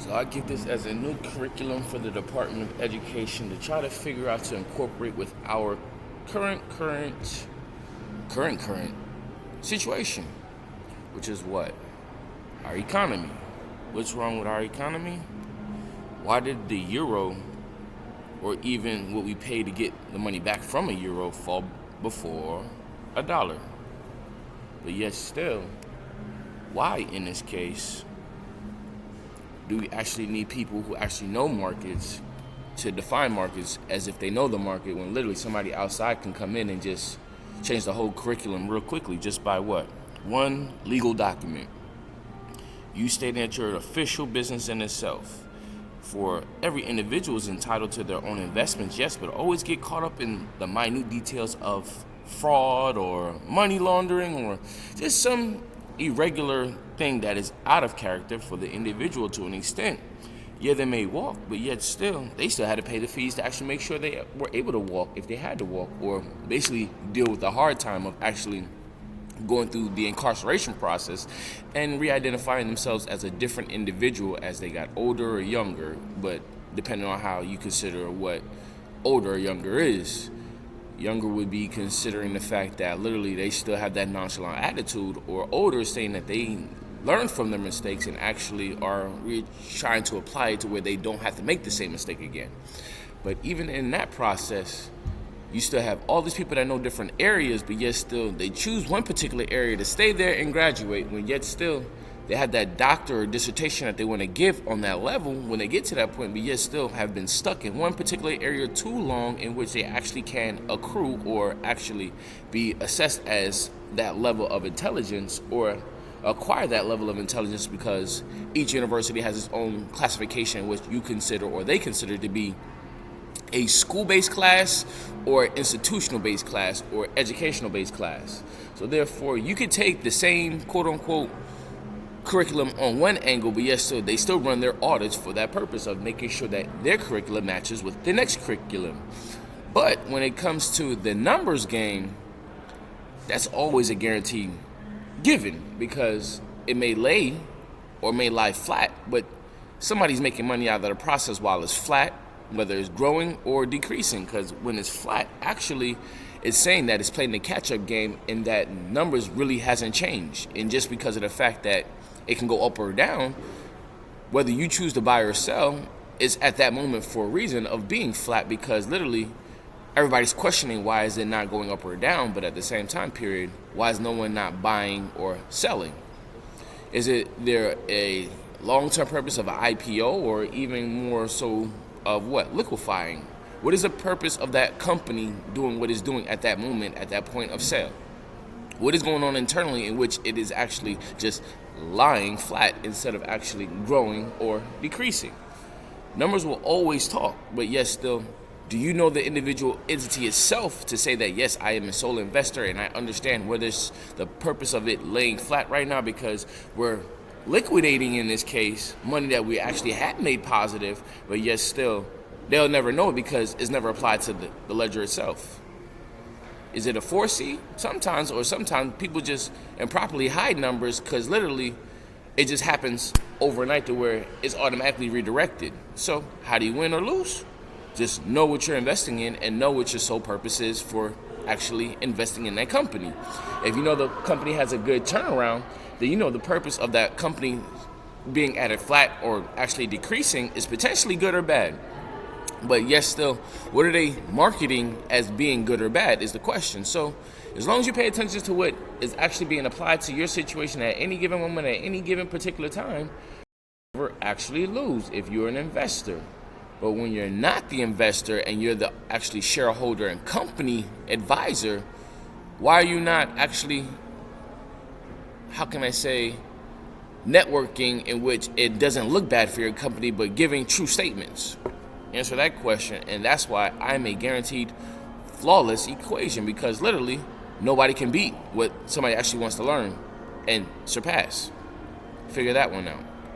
So I get this as a new curriculum for the Department of Education to try to figure out to incorporate with our current situation, which is what? Our economy. What's wrong with our economy? Why did the euro, or even what we pay to get the money back from a euro, fall before a dollar? But yet still, why in this case do we actually need people who actually know markets to define markets as if they know the market, when literally somebody outside can come in and just change the whole curriculum real quickly just by what? One legal document. You stating that you're an official business in itself. For every individual is entitled to their own investments, yes, but always get caught up in the minute details of fraud or money laundering or just some irregular thing that is out of character for the individual to an extent. Yeah, they may walk, but yet still, they still had to pay the fees to actually make sure they were able to walk if they had to walk, or basically deal with the hard time of actually going through the incarceration process and re-identifying themselves as a different individual as they got older or younger, but depending on how you consider what older or younger is. Younger would be considering the fact that literally they still have that nonchalant attitude, or older is saying that they learn from their mistakes and actually are trying to apply it to where they don't have to make the same mistake again. But even in that process, you still have all these people that know different areas, but yet still they choose one particular area to stay there and graduate, when yet still they have that doctor or dissertation that they want to give on that level when they get to that point, but yet still have been stuck in one particular area too long, in which they actually can accrue or actually be assessed as that level of intelligence or acquire that level of intelligence, because each university has its own classification, which you consider or they consider to be a school-based class or institutional-based class or educational-based class. So therefore, you could take the same quote-unquote curriculum on one angle, but yes, so they still run their audits for that purpose of making sure that their curriculum matches with the next curriculum. But when it comes to the numbers game, that's always a guaranteed given, because it may lay or may lie flat, but somebody's making money out of the process while it's flat, whether it's growing or decreasing, because when it's flat, actually it's saying that it's playing the catch-up game and that numbers really hasn't changed. And just because of the fact that it can go up or down, whether you choose to buy or sell is at that moment for a reason of being flat, because literally everybody's questioning why is it not going up or down, but at the same time period, why is no one not buying or selling? Is it there a long-term purpose of an IPO, or even more so of what? Liquefying? What is the purpose of that company doing what it's doing at that moment, at that point of sale? What is going on internally in which it is actually just lying flat instead of actually growing or decreasing? Numbers will always talk, but yes, still, do you know the individual entity itself to say that, yes, I am a sole investor and I understand what is the purpose of it laying flat right now, because we're liquidating, in this case, money that we actually had made positive, but yet still, they'll never know it because it's never applied to the ledger itself. Is it a 4C? Sometimes, or sometimes people just improperly hide numbers because literally it just happens overnight to where it's automatically redirected. So how do you win or lose? Just know what you're investing in and know what your sole purpose is for actually investing in that company. If you know the company has a good turnaround, then you know the purpose of that company being at a flat or actually decreasing is potentially good or bad. But yes, still, what are they marketing as being good or bad is the question. So as long as you pay attention to what is actually being applied to your situation at any given moment, at any given particular time, you never actually lose if you're an investor. But when you're not the investor and you're the actually shareholder and company advisor, why are you not actually, how can I say, networking in which it doesn't look bad for your company, but giving true statements? Answer that question, and that's why I'm a guaranteed flawless equation, because literally nobody can beat what somebody actually wants to learn and surpass. Figure that one out.